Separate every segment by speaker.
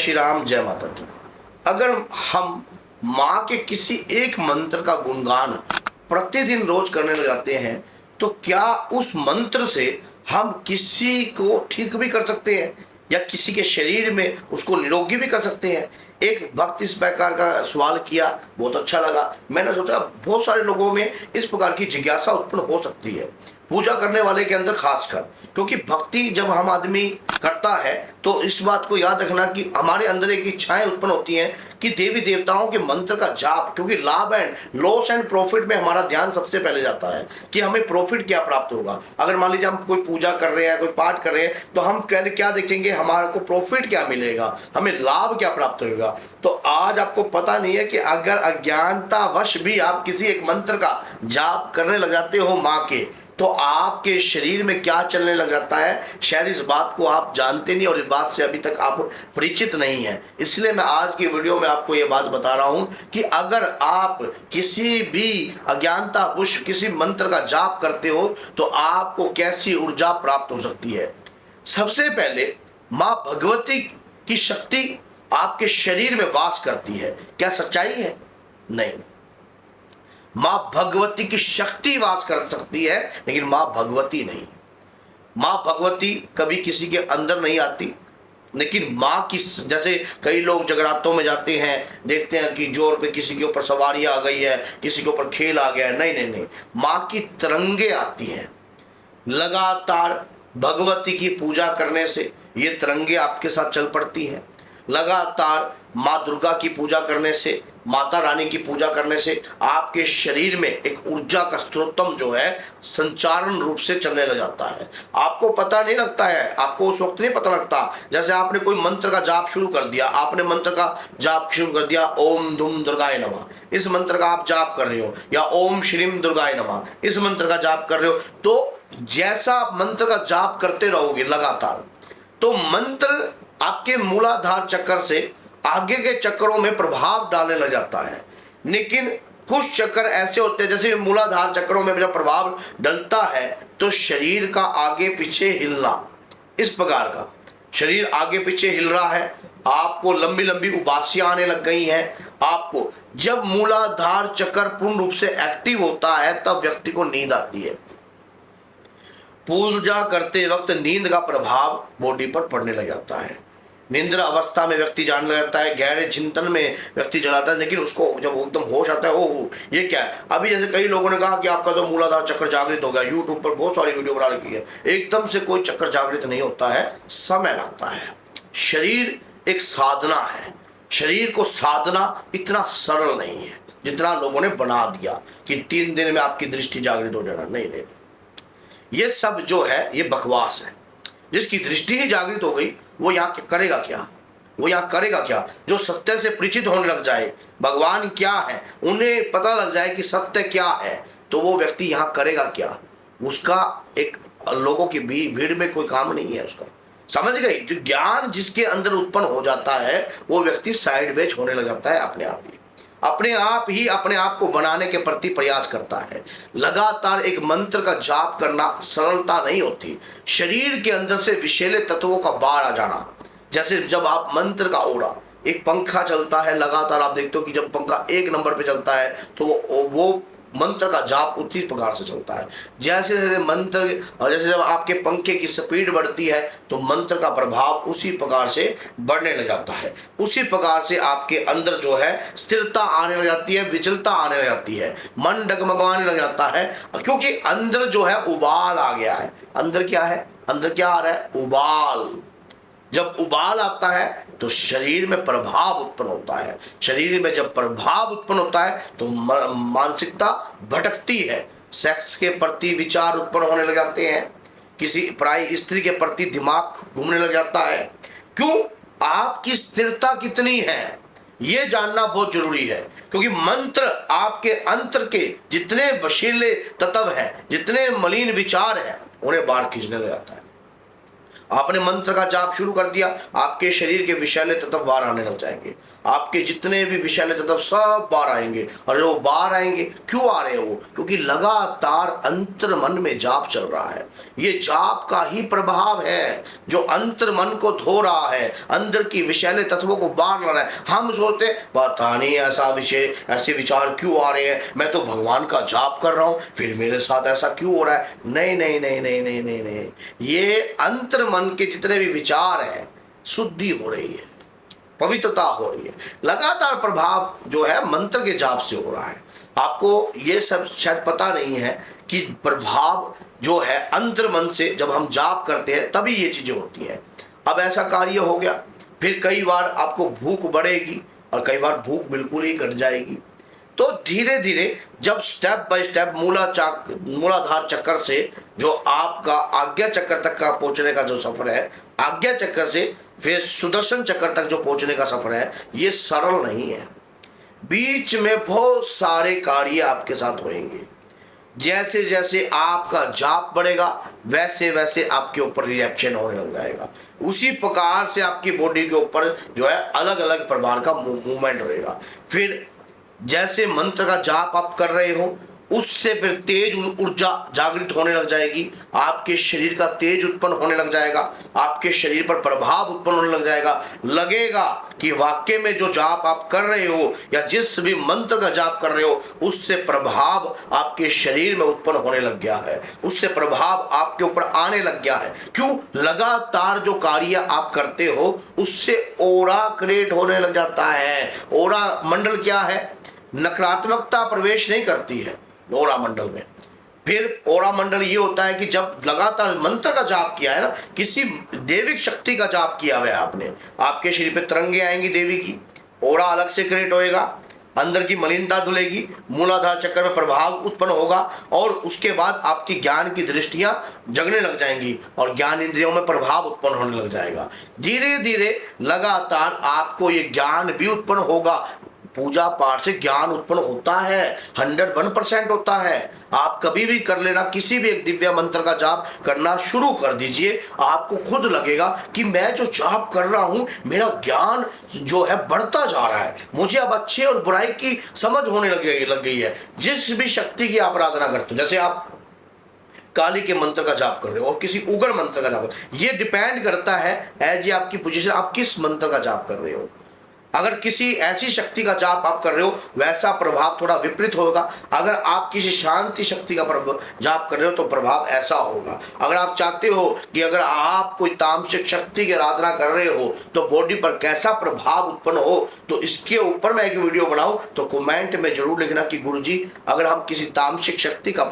Speaker 1: श्री राम, जय माता की। अगर हम माँ के किसी एक मंत्र का गुणगान प्रतिदिन रोज करने लग जाते हैं तो क्या उस मंत्र से हम किसी को ठीक भी कर सकते हैं या किसी के शरीर में उसको निरोगी भी कर सकते हैं? एक भक्त इस प्रकार का सवाल किया, बहुत अच्छा लगा। मैंने सोचा बहुत सारे लोगों में इस प्रकार की जिज्ञासा उत्पन्न हो सकती है, पूजा करने वाले के अंदर खासकर, क्योंकि भक्ति जब हम आदमी करता है तो इस बात को याद रखना कि हमारे अंदर एक इच्छाएं उत्पन्न होती हैं कि देवी देवताओं के मंत्र का जाप, क्योंकि लाभ एंड लॉस एंड प्रॉफिट में हमारा ध्यान सबसे पहले जाता है कि हमें प्रॉफिट क्या प्राप्त होगा। अगर मान लीजिए हम कोई पूजा कर रहे हैं, कोई पाठ कर रहे हैं, तो हम पहले क्या देखेंगे, हमारे को प्रॉफिट क्या मिलेगा, हमें लाभ क्या प्राप्त होगा। तो आज आपको पता नहीं है कि अगर अज्ञानतावश भी आप किसी एक मंत्र का जाप करने लग जाते हो माँ के, तो आपके शरीर में क्या चलने लग जाता है, शायद इस बात को आप जानते नहीं और इस बात से अभी तक आप परिचित नहीं हैं। इसलिए मैं आज की वीडियो में आपको ये बात बता रहा हूं कि अगर आप किसी भी अज्ञानतावश किसी मंत्र का जाप करते हो तो आपको कैसी ऊर्जा प्राप्त हो सकती है। सबसे पहले माँ भगवती की शक्ति आपके शरीर में वास करती है। क्या सच्चाई है? नहीं, मां भगवती की शक्ति वास कर सकती है लेकिन मां भगवती नहीं। मां भगवती कभी किसी के अंदर नहीं आती, लेकिन मां की, जैसे कई लोग जगरातों में जाते हैं, देखते हैं कि जोर पे किसी के ऊपर सवारी आ गई है, किसी के ऊपर खेल आ गया है। नहीं नहीं नहीं, मां की तरंगे आती हैं। लगातार भगवती की पूजा करने से ये तरंगे आपके साथ चल पड़ती हैं। लगातार माँ दुर्गा की पूजा करने से, माता रानी की पूजा करने से आपके शरीर में एक ऊर्जा का स्रोतम जो है संचारण रूप से चलने लग जाता है। आपको पता नहीं लगता है, आपको उस वक्त नहीं पता लगता। जैसे आपने कोई मंत्र का जाप शुरू कर दिया, आपने मंत्र का जाप शुरू कर दिया, ओम दुम दुर्गाय नमः, इस मंत्र का आप जाप कर रहे हो, या ओम श्रीम दुर्गाय नमः, इस मंत्र का जाप कर रहे हो, तो जैसा आप मंत्र का जाप करते रहोगे लगातार, तो मंत्र आपके मूलाधार चक्र से आगे के चक्रों में प्रभाव डालने लग जाता है। लेकिन कुछ चक्र ऐसे होते हैं, जैसे मूलाधार चक्रों में जब प्रभाव डलता है तो शरीर का आगे पीछे हिलना, इस प्रकार का शरीर आगे पीछे हिल रहा है, आपको लंबी लंबी उबासियां आने लग गई हैं। आपको जब मूलाधार चक्र पूर्ण रूप से एक्टिव होता है तब व्यक्ति को नींद आती है। पूजा करते वक्त नींद का प्रभाव बॉडी पर पड़ने लग जाता है। निंद्रा अवस्था में व्यक्ति जानने लग जाता है, गहरे चिंतन में व्यक्ति चलाता है, लेकिन उसको जब एकदम होश आता है, ओह ये क्या है। अभी जैसे कई लोगों ने कहा कि आपका तो मूलाधार चक्र जागृत हो गया, यूट्यूब पर बहुत सारी वीडियो बना रखी है। एकदम से कोई चक्र जागृत नहीं होता है, समय लगता है। शरीर एक साधना है, शरीर को साधना इतना सरल नहीं है जितना लोगों ने बना दिया कि 3 दिन में आपकी दृष्टि जागृत हो जाएगा। नहीं नहीं, ये सब जो है ये बकवास है। जिसकी दृष्टि ही जागृत हो गई वो यहाँ करेगा क्या, वो यहाँ करेगा क्या? जो सत्य से परिचित होने लग जाए, भगवान क्या है उन्हें पता लग जाए कि सत्य क्या है, तो वो व्यक्ति यहाँ करेगा क्या? उसका एक लोगों की भीड़ में कोई काम नहीं है उसका। समझ गई? जो ज्ञान जिसके अंदर उत्पन्न हो जाता है वो व्यक्ति साइडवेज होने लग जाता है, अपने आप ही अपने आप को बनाने के प्रति प्रयास करता है। लगातार एक मंत्र का जाप करना सरलता नहीं होती। शरीर के अंदर से विषैले तत्वों का बाहर आ जाना, जैसे जब आप मंत्र का ओढ़ा, एक पंखा चलता है लगातार, आप देखते हो कि जब पंखा 1 नंबर पे चलता है तो वो मंत्र का जाप उसी प्रकार से चलता है। जैसे जैसे मंत्र, जैसे जब आपके पंखे की स्पीड बढ़ती है तो मंत्र का प्रभाव उसी प्रकार से बढ़ने लग जाता है। उसी प्रकार से आपके अंदर जो है स्थिरता आने लग जाती है, विचलता आने लग जाती है, मन डगमगाने लग जाता है, क्योंकि अंदर जो है उबाल आ गया है। अंदर क्या है? अंदर क्या आ रहा है? उबाल। जब उबाल आता है तो शरीर में प्रभाव उत्पन्न होता है। शरीर में जब प्रभाव उत्पन्न होता है तो मानसिकता भटकती है, सेक्स के प्रति विचार उत्पन्न होने लग जाते हैं, किसी पराई स्त्री के प्रति दिमाग घूमने लग जाता है। क्यों? आपकी स्थिरता कितनी है ये जानना बहुत जरूरी है, क्योंकि मंत्र आपके अंतर के जितने वशीले तत्व हैं, जितने मलिन विचार हैं, उन्हें बाहर खींचने लग जाता है। आपने मंत्र का जाप शुरू कर दिया, आपके शरीर के विषैले तत्व बाहर आने लग जाएंगे। आपके जितने भी विषैले तत्व सब बाहर आएंगे। और जो बाहर आएंगे, क्यों आ रहे हैं वो? क्योंकि लगातार अंतर मन में जाप चल रहा है। ये जाप का ही प्रभाव है जो अंतर मन को धो रहा है, अंदर की विषैले तत्वों को बाहर ला रहा है। हम सोचते पता नहीं ऐसा विषय, ऐसे विचार क्यों आ रहे हैं, मैं तो भगवान का जाप कर रहा हूं, फिर मेरे साथ ऐसा क्यों हो रहा है। नहीं नहीं नहीं नहीं नहीं नहीं नहीं, ये अंतर मन के जितने भी विचार हैं, शुद्धि हो रही है, पवित्रता हो रही है। लगातार प्रभाव जो है मंत्र के जाप से हो रहा है। आपको ये सब शायद पता नहीं है कि प्रभाव जो है अंतर मन से जब हम जाप करते हैं तभी ये चीजें होती हैं। अब ऐसा कार्य हो गया, फिर कई बार आपको भूख बढ़ेगी और कई बार भूख बिल्कुल ही घट जाएगी। तो धीरे धीरे जब स्टेप बाय स्टेप मूलाधार चक्कर से जो आपका आज्ञा चक्कर तक का पहुंचने का जो सफर है, आज्ञा चक्कर से फिर सुदर्शन चक्कर तक जो पहुंचने का सफर है, ये सरल नहीं है। बीच में बहुत सारे कार्य आपके साथ होंगे। जैसे जैसे आपका जाप बढ़ेगा वैसे वैसे आपके ऊपर रिएक्शन होने लग जाएगा। उसी प्रकार से आपकी बॉडी के ऊपर जो है अलग अलग प्रकार का मूवमेंट रहेगा। फिर जैसे मंत्र का जाप आप कर रहे हो, उससे फिर तेज ऊर्जा जागृत होने लग जाएगी। आपके शरीर का तेज उत्पन्न होने लग जाएगा, आपके शरीर पर प्रभाव उत्पन्न होने लग जाएगा। लगेगा कि वाकई में जो जाप आप कर रहे हो या जिस भी मंत्र का जाप कर रहे हो, उससे प्रभाव आपके शरीर में उत्पन्न होने लग गया है, उससे प्रभाव आपके ऊपर आने लग गया है। क्यों? लगातार जो कार्य आप करते हो उससे ओरा क्रिएट होने लग जाता है। ओरा मंडल क्या है? नकारात्मकता प्रवेश नहीं करती है ओरा मंडल में। फिर ओरा मंडल ये होता है कि जब लगातार मंत्र का जाप किया है ना, किसी देविक शक्ति का जाप किया हुआ है आपने, आपके शरीर पे तरंगे आएंगी देवी की, ओरा अलग से क्रिएट होएगा, अंदर की मलिनता धुलेगी, मूलाधार चक्कर में प्रभाव उत्पन्न होगा और उसके बाद आपकी ज्ञान की दृष्टियां जगने लग जाएंगी और ज्ञान इंद्रियों में प्रभाव उत्पन्न होने लग जाएगा। धीरे धीरे लगातार आपको ये ज्ञान भी उत्पन्न होगा। पूजा पाठ से ज्ञान उत्पन्न होता है, 101% होता है। आप कभी भी कर लेना, किसी भी एक दिव्य मंत्र का जाप करना शुरू कर दीजिए, आपको खुद लगेगा कि मैं जो जाप कर रहा हूं, मेरा ज्ञान जो है बढ़ता जा रहा है, मुझे अब अच्छे और बुराई की समझ होने लग गई है। जिस भी शक्ति की आप आराधना करते हो, जैसे आप काली के मंत्र का जाप कर रहे हो और किसी उग्र मंत्र का जाप, ये डिपेंड करता है एज ये आपकी पोजीशन, आप किस मंत्र का जाप कर रहे हो। अगर किसी ऐसी शक्ति का जाप आप कर रहे हो, वैसा प्रभाव थोड़ा विपरीत होगा। अगर आप किसी शांति शक्ति का जाप कर रहे हो तो प्रभाव ऐसा होगा। अगर आप चाहते हो कि अगर आप कोई तामसिक शक्ति की आराधना कर रहे हो तो बॉडी पर कैसा प्रभाव उत्पन्न हो, तो इसके ऊपर मैं एक वीडियो बनाऊं तो कमेंट में जरूर लिखना कि गुरुजी अगर हम किसी तामसिक शक्ति का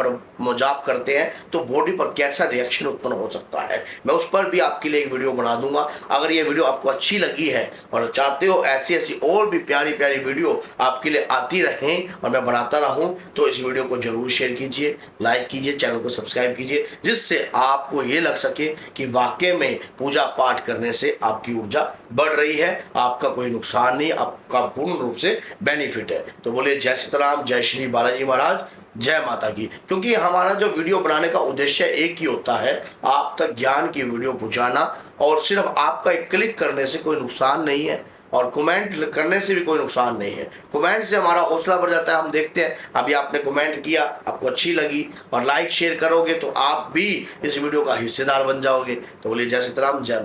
Speaker 1: जाप करते हैं तो बॉडी पर कैसा रिएक्शन उत्पन्न हो सकता है। मैं उस पर भी आपके लिए एक वीडियो बना दूंगा। अगर ये वीडियो आपको अच्छी लगी है और चाहते हो ऐसी और भी प्यारी प्यारी वीडियो आपके लिए आती रहें और मैं बनाता रहूं, तो इस वीडियो को जरूर शेयर कीजिए, लाइक कीजिए, चैनल को सब्सक्राइब कीजिए, जिससे आपको ये लग सके कि वाकई में पूजा पाठ करने से आपकी ऊर्जा बढ़ रही है, आपका कोई नुकसान नहीं, आपका पूर्ण रूप से बेनिफिट है। तो बोले जय सीताराम, जय श्री बालाजी महाराज, जय माता की। क्योंकि हमारा जो वीडियो बनाने का उद्देश्य एक ही होता है, आप तक ज्ञान की वीडियो पहुंचाना, और सिर्फ आपका एक क्लिक करने से कोई नुकसान नहीं है और कमेंट करने से भी कोई नुकसान नहीं है। कमेंट से हमारा हौसला बढ़ जाता है। हम देखते हैं अभी आपने कमेंट किया, आपको अच्छी लगी और लाइक शेयर करोगे तो आप भी इस वीडियो का हिस्सेदार बन जाओगे। तो बोलिए जय सीताराम, जय